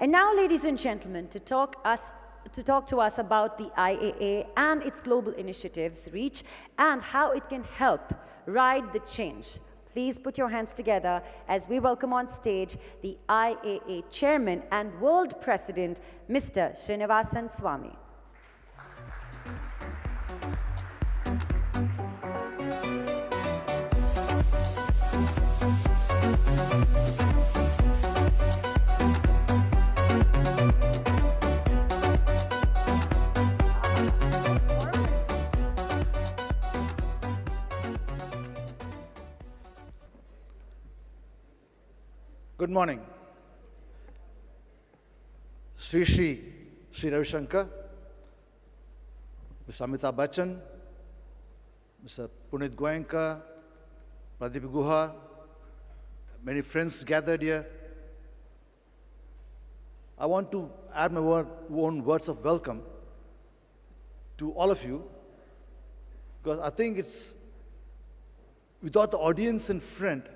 And now, ladies and gentlemen, to talk to us about the IAA and its global initiatives, reach, and how it can help ride the change. Please put your hands together as we welcome on stage the IAA Chairman and World President, Mr. Srinivasan Swamy. Good morning. Sri Ravi Shankar, Mr. Amitabh Bachchan, Mr. Punit Goenka, Pradeep Guha, many friends gathered here. I want to add my own words of welcome to all of you, because I think it's, without the audience in front,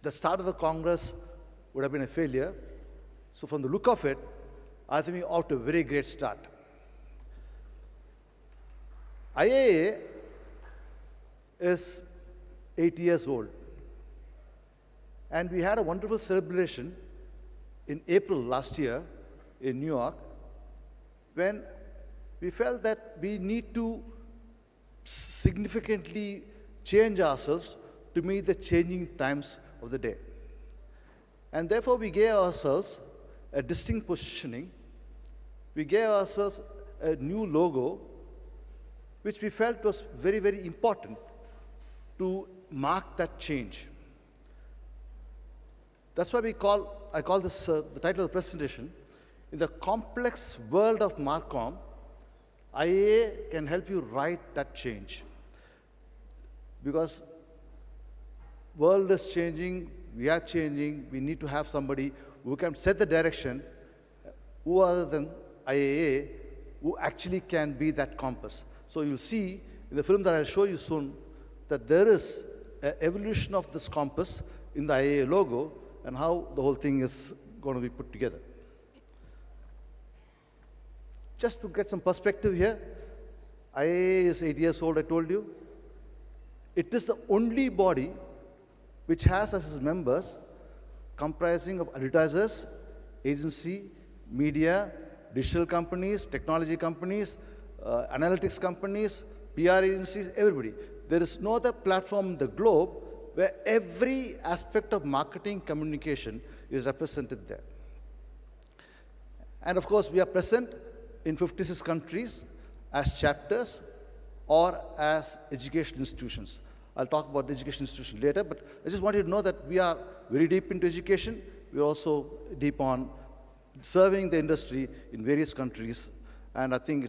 the start of the Congress would have been a failure. So from the look of it, I think we're off to a very great start. IAA is 8 years old. And we had a wonderful celebration in April last year in New York, when we felt that we need to significantly change ourselves to meet the changing times of the day. And therefore, we gave ourselves a distinct positioning. We gave ourselves a new logo, which we felt was very, very important to mark that change. That's why I call this the title of the presentation, in the complex world of Marcom, IAA can help you write that change. Because world is changing, we are changing, we need to have somebody who can set the direction, who other than IAA, who actually can be that compass. So you'll see in the film that I'll show you soon that there is an evolution of this compass in the IAA logo and how the whole thing is going to be put together. Just to get some perspective here, IAA is 8 years old, I told you. It is the only body which has as its members comprising of advertisers, agency, media, digital companies, technology companies, analytics companies, PR agencies, everybody. There is no other platform in the globe where every aspect of marketing communication is represented there. And of course, we are present in 56 countries as chapters or as education institutions. I'll talk about the education institution later, but I just want you to know that we are very deep into education. We're also deep on serving the industry in various countries, and I think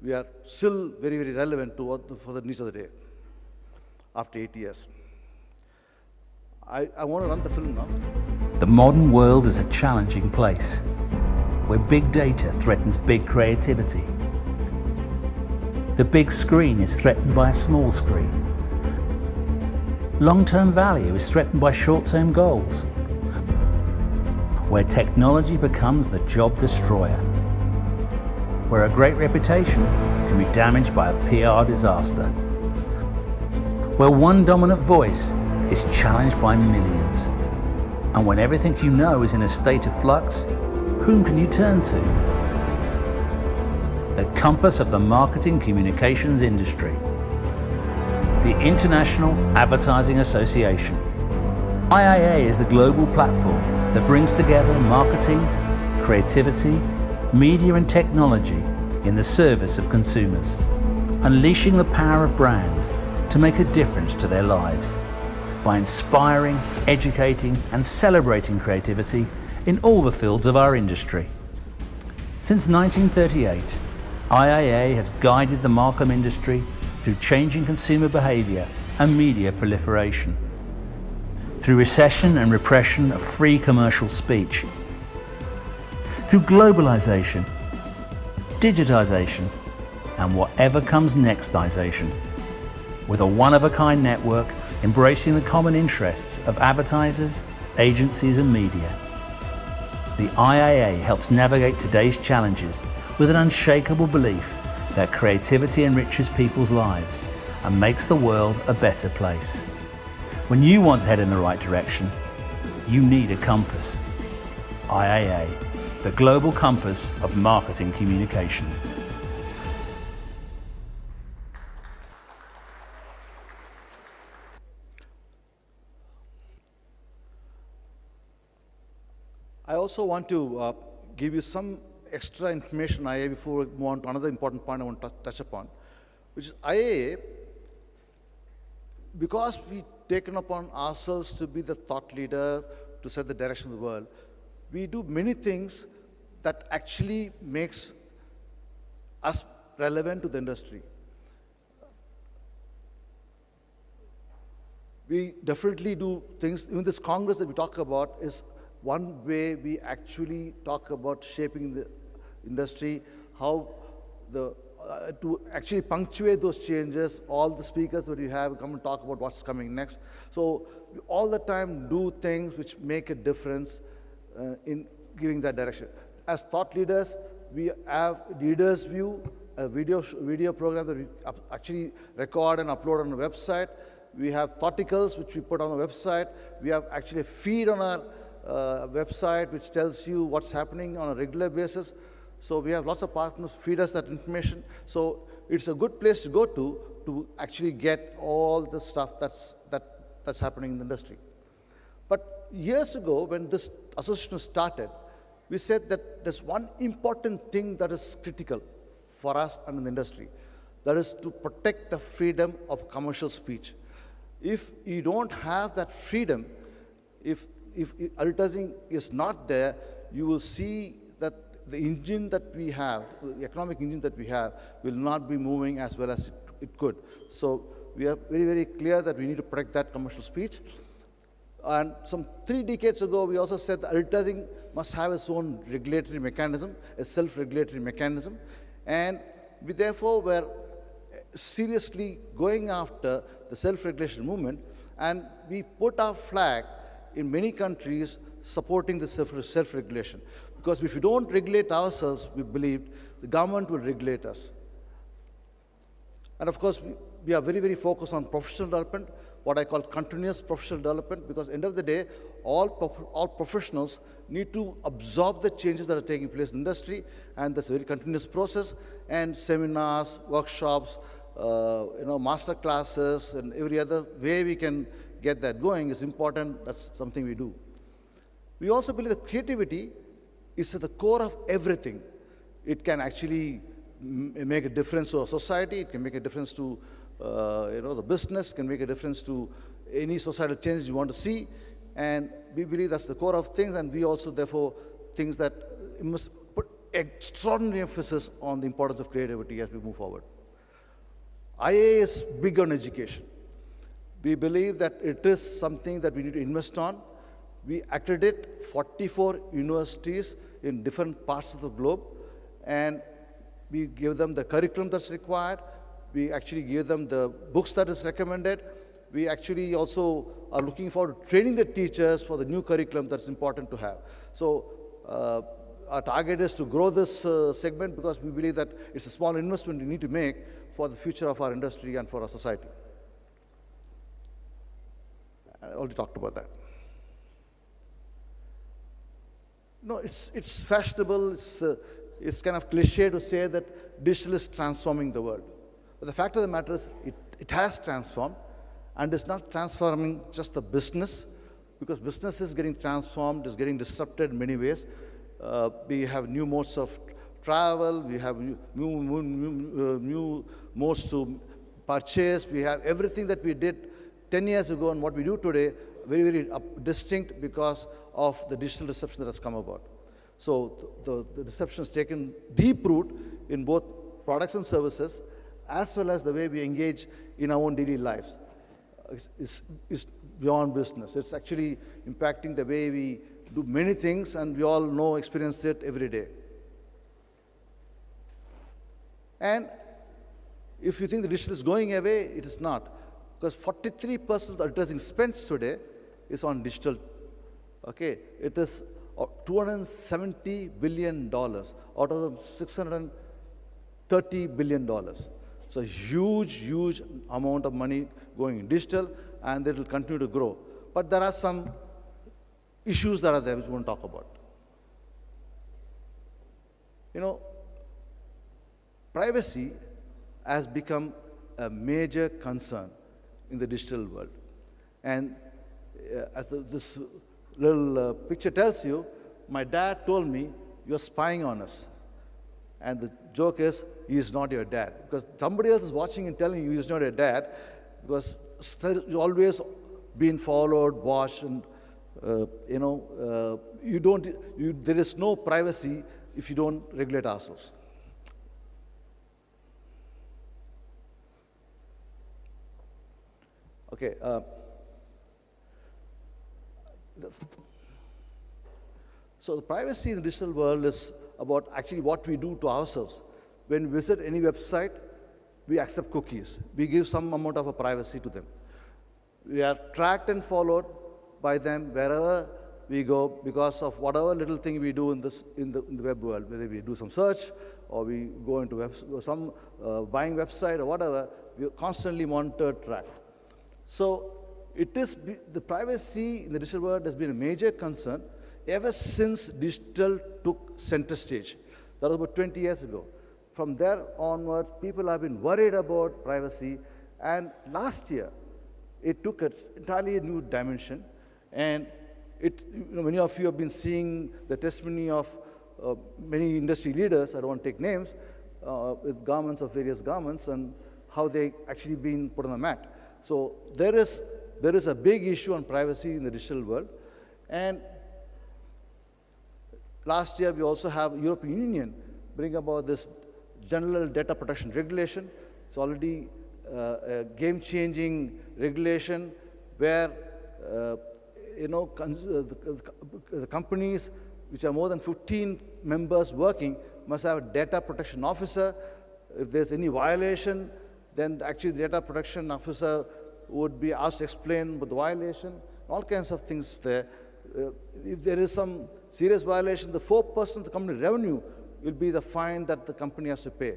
we are still very, very relevant for the needs of the day after 8 years. I want to run the film now. The modern world is a challenging place, where big data threatens big creativity. The big screen is threatened by a small screen. Long-term value is threatened by short-term goals, where technology becomes the job destroyer, where a great reputation can be damaged by a PR disaster, where one dominant voice is challenged by millions, and when everything you know is in a state of flux, whom can you turn to? The compass of the marketing communications industry. The International Advertising Association. IAA is the global platform that brings together marketing, creativity, media and technology in the service of consumers, unleashing the power of brands to make a difference to their lives by inspiring, educating and celebrating creativity in all the fields of our industry. Since 1938, IAA has guided the Marcom industry through changing consumer behavior and media proliferation, through recession and repression of free commercial speech, through globalization, digitization, and whatever comes nextization, with a one-of-a-kind network embracing the common interests of advertisers, agencies and media. The IAA helps navigate today's challenges with an unshakable belief that creativity enriches people's lives and makes the world a better place. When you want to head in the right direction, you need a compass. IAA, the global compass of marketing communication. I also want to give you some extra information on IAA before we move on to another important point I want to touch upon, which is IAA, because we've taken upon ourselves to be the thought leader, to set the direction of the world, we do many things that actually makes us relevant to the industry. We definitely do things, even this Congress that we talk about is one way we actually talk about shaping the industry, how to actually punctuate those changes. All the speakers that you have come and talk about what's coming next. So we all the time do things which make a difference in giving that direction. As thought leaders, we have Leaders View, a video program that we actually record and upload on the website. We have Thoughticals, which we put on the website. We have actually a feed on our website which tells you what's happening on a regular basis. So we have lots of partners feed us that information. So it's a good place to go to actually get all the stuff that's happening in the industry. But years ago, when this association started, we said that there's one important thing that is critical for us and in the industry. That is to protect the freedom of commercial speech. If you don't have that freedom, if advertising is not there, you will see that the engine that we have, the economic engine that we have, will not be moving as well as it could. So we are very, very clear that we need to protect that commercial speech. And some 3 decades ago, we also said that advertising must have its own regulatory mechanism, a self-regulatory mechanism. And we therefore were seriously going after the self-regulation movement, and we put our flag in many countries supporting the self-regulation. Because if we don't regulate ourselves, we believed the government will regulate us. And of course, we are very, very focused on professional development, what I call continuous professional development, because at the end of the day, all professionals need to absorb the changes that are taking place in the industry, and that's a very continuous process, and seminars, workshops, master classes, and every other way we can get that going is important. That's something we do. We also believe that creativity is at the core of everything. It can actually make a difference to our society. It can make a difference to the business. Can make a difference to any societal changes you want to see. And we believe that's the core of things. And we also, therefore, think that we must put extraordinary emphasis on the importance of creativity as we move forward. IAA is big on education. We believe that it is something that we need to invest on. We accredit 44 universities in different parts of the globe, and we give them the curriculum that's required. We actually give them the books that is recommended. We actually also are looking forward to training the teachers for the new curriculum that's important to have. So our target is to grow this segment because we believe that it's a small investment we need to make for the future of our industry and for our society. I already talked about that. No, it's fashionable, it's kind of cliche to say that digital is transforming the world. But the fact of the matter is it has transformed, and it's not transforming just the business, because business is getting transformed, is getting disrupted in many ways. We have new modes of travel, we have new modes to purchase, we have everything that we did 10 years ago and what we do today, very, very distinct because of the digital disruption that has come about. So the disruption has taken deep root in both products and services, as well as the way we engage in our own daily lives. It's beyond business. It's actually impacting the way we do many things, and we all experience it every day. And if you think the digital is going away, it is not. Because 43% of the advertising spends today is on digital. Okay, it is $270 billion out of $630 billion. So huge, huge amount of money going in digital, and it will continue to grow. But there are some issues that are there which we want to talk about. Privacy has become a major concern in the digital world. And as this little picture tells you, my dad told me, "You're spying on us." And the joke is, he is not your dad. Because somebody else is watching and telling you he's not your dad, because you're always being followed, watched, and there is no privacy if you don't regulate ourselves. Okay. So the privacy in the digital world is about actually what we do to ourselves. When we visit any website, we accept cookies. We give some amount of a privacy to them. We are tracked and followed by them wherever we go because of whatever little thing we do in the web world, whether we do some search or we go into some buying website or whatever, we are constantly monitored, tracked. So the privacy in the digital world has been a major concern ever since digital took center stage. That was about 20 years ago. From there onwards, people have been worried about privacy, and last year, it took an entirely new dimension, and many of you have been seeing the testimony of many industry leaders, I don't want to take names, with garments of various garments, and how they actually been put on the mat. So there is a big issue on privacy in the digital world, and last year we also have European Union bring about this General Data Protection Regulation. It's already a game-changing regulation where the companies which are more than 15 members working must have a data protection officer. If there's any violation, then actually the data protection officer would be asked to explain about the violation, all kinds of things there. If there is some serious violation, the 4% of the company revenue will be the fine that the company has to pay.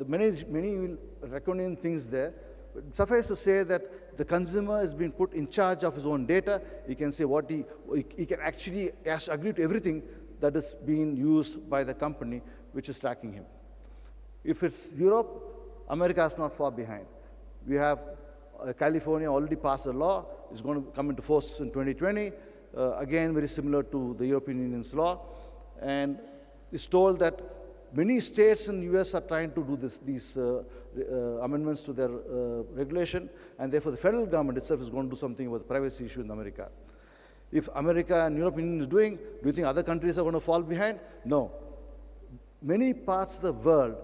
Many draconian things there. But suffice to say that the consumer has been put in charge of his own data. He can say what he can actually agree to everything that is being used by the company which is tracking him. If it's Europe, America is not far behind. We have California already passed a law. It's going to come into force in 2020. Again, very similar to the European Union's law. And it's told that many states in the US are trying to do these amendments to their regulation, and therefore the federal government itself is going to do something about the privacy issue in America. If America and European Union is doing, do you think other countries are going to fall behind? No. Many parts of the world,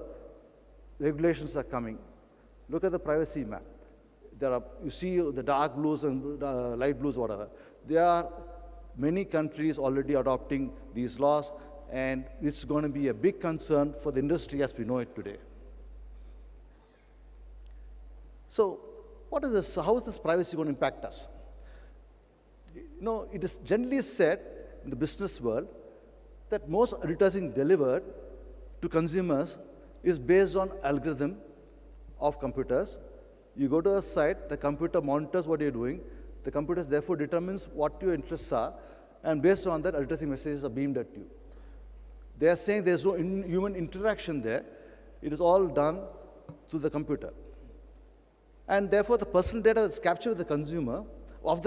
regulations are coming. Look at the privacy map. You see the dark blues and light blues, whatever. There are many countries already adopting these laws, and it's going to be a big concern for the industry as we know it today. So what is this? How is this privacy going to impact us? It is generally said in the business world that most advertising delivered to consumers is based on algorithm of computers. You go to a site, the computer monitors what you're doing, the computer therefore determines what your interests are, and based on that, advertising messages are beamed at you. They are saying there's no human interaction there. It is all done through the computer. And therefore, the personal data that's captured of the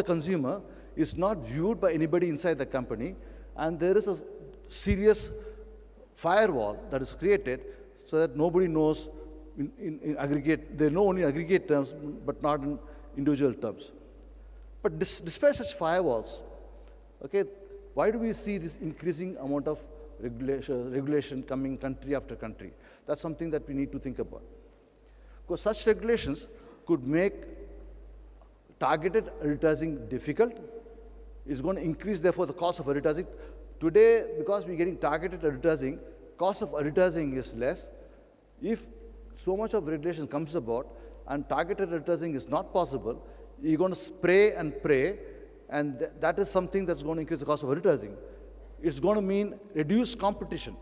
consumer is not viewed by anybody inside the company, and there is a serious firewall that is created so that nobody knows in aggregate. They know only in aggregate terms, but not in individual terms. But despite such firewalls, okay, why do we see this increasing amount of regulation coming country after country? That's something that we need to think about. Because such regulations could make targeted advertising difficult. It's going to increase, therefore, the cost of advertising. Today, because we're getting targeted advertising, cost of advertising is less. If so much of regulation comes about and targeted advertising is not possible, you're going to spray and pray, and that is something that's going to increase the cost of advertising. It's going to mean reduced competition.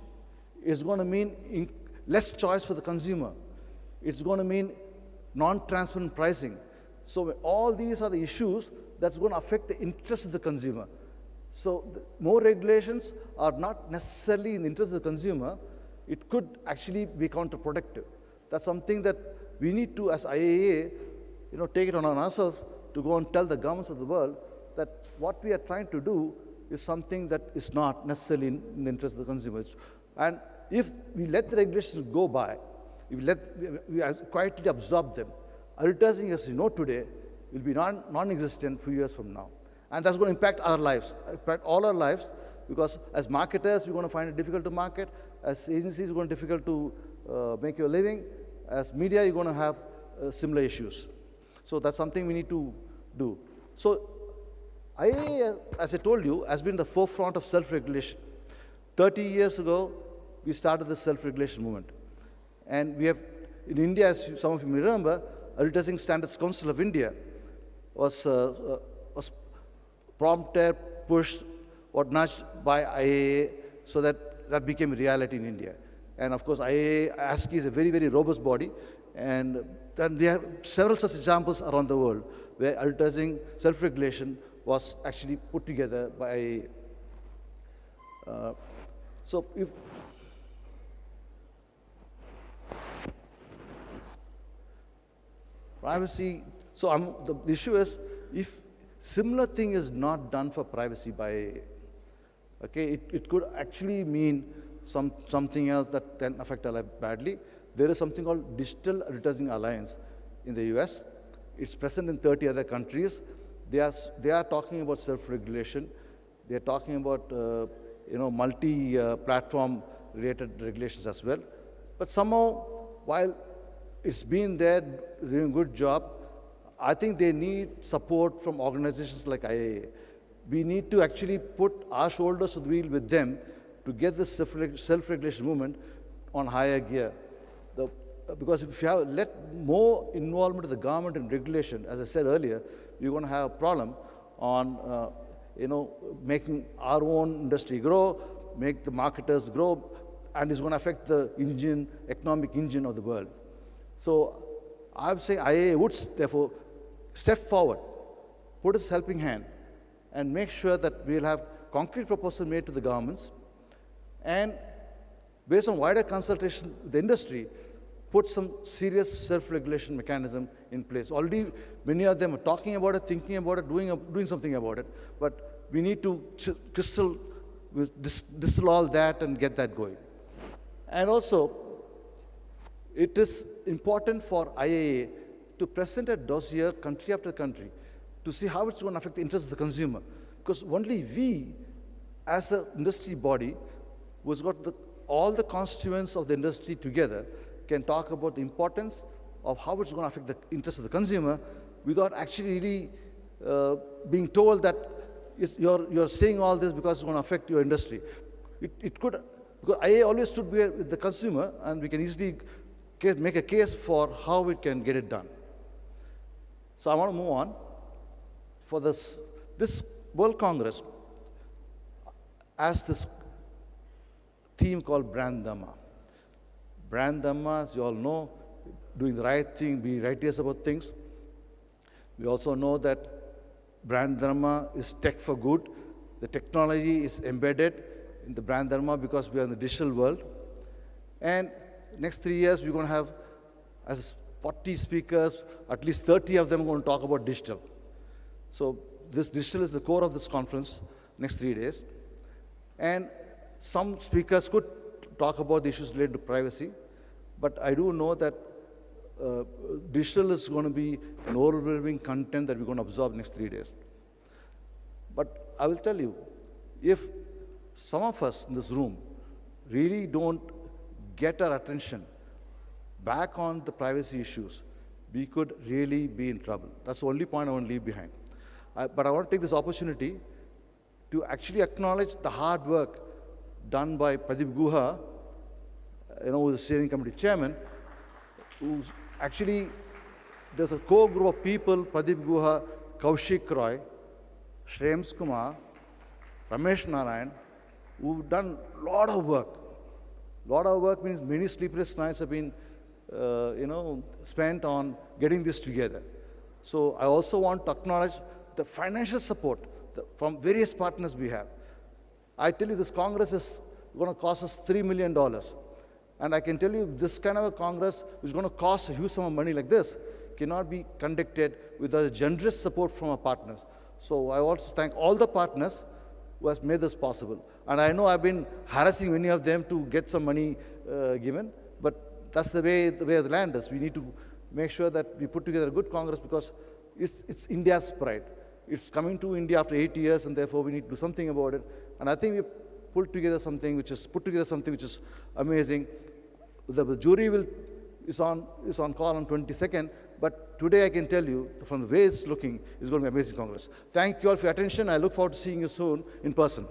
It's going to mean less choice for the consumer. It's going to mean non-transparent pricing. So all these are the issues that's going to affect the interest of the consumer. So more regulations are not necessarily in the interest of the consumer. It could actually be counterproductive. That's something that we need to, as IAA, take it on ourselves to go and tell the governments of the world that what we are trying to do is something that is not necessarily in the interest of the consumers. And if we let the regulations go by, if we quietly absorb them, advertising, as you know today, will be non-existent a few years from now. And that's going to impact our lives, impact all our lives, because as marketers, you're going to find it difficult to market. As agencies, it's going to be difficult to make your living. As media, you're going to have similar issues. So that's something we need to do. So IAA, as I told you, has been the forefront of self-regulation. 30 years ago, we started the self-regulation movement. And we have, in India, as some of you may remember, Advertising Standards Council of India was prompted, pushed, or nudged by IAA, so that became a reality in India. And of course, IAA, ASCII is a very, very robust body. And then we have several such examples around the world where advertising self-regulation was actually put together by IAA. So if privacy, so the issue is, if similar thing is not done for privacy by IAA, okay, it could actually mean something else that can affect our life badly. There is something called Digital Advertising Alliance in the US. It's present in 30 other countries. They are talking about self-regulation. They are talking about multi-platform related regulations as well. But somehow, while it's been there doing a good job, I think they need support from organizations like IAA. We need to actually put our shoulders to the wheel with them to get the self-regulation movement on higher gear. Because if you have let more involvement of the government in regulation, as I said earlier, you're going to have a problem on making our own industry grow, make the marketers grow, and it's going to affect the economic engine of the world. So I'm saying IAA would therefore step forward, put its helping hand, and make sure that we'll have concrete proposals made to the governments, and based on wider consultation with the industry, put some serious self-regulation mechanism in place. Already, many of them are talking about it, thinking about it, doing something about it, but we need to distill all that and get that going. And also, it is important for IAA to present a dossier country after country to see how it's going to affect the interests of the consumer. Because only we, as an industry body, who's got all the constituents of the industry together, can talk about the importance of how it's going to affect the interests of the consumer without actually really being told that you're saying all this because it's going to affect your industry. It could, because IA always stood with the consumer, and we can easily make a case for how we can get it done. So I want to move on. For this World Congress has this theme called Brand Dhamma. Brand Dhamma, as you all know, doing the right thing, being righteous about things. We also know that Brand Dhamma is tech for good. The technology is embedded in the Brand Dhamma because we are in the digital world. And next 3 years, we're going to have, as 40 speakers, at least 30 of them are going to talk about digital. So this digital is the core of this conference, next 3 days. And some speakers could talk about the issues related to privacy, but I do know that digital is going to be an overwhelming content that we're going to absorb next 3 days. But I will tell you, if some of us in this room really don't get our attention back on the privacy issues, we could really be in trouble. That's the only point I want to leave behind. But I want to take this opportunity to actually acknowledge the hard work done by Pradeep Guha, who is the steering committee chairman, who's actually, there's a core group of people, Pradeep Guha, Kaushik Roy, Shreyams Kumar, Ramesh Narayan, who've done a lot of work. Lot of work means many sleepless nights have been, spent on getting this together. So I also want to acknowledge the financial support from various partners we have. I tell you, this Congress is going to cost us $3 million. And I can tell you, this kind of a Congress which is going to cost a huge sum of money like this cannot be conducted without generous support from our partners. So I want to thank all the partners who has made this possible. And I know I've been harassing many of them to get some money given, but that's the way of the land is. We need to make sure that we put together a good Congress because it's India's pride. It's coming to India after 8 years, and therefore we need to do something about it. And I think we put together something which is amazing. The jury is on call on 22nd, but today I can tell you, from the way it's looking, it's going to be an amazing Congress. Thank you all for your attention. I look forward to seeing you soon in person.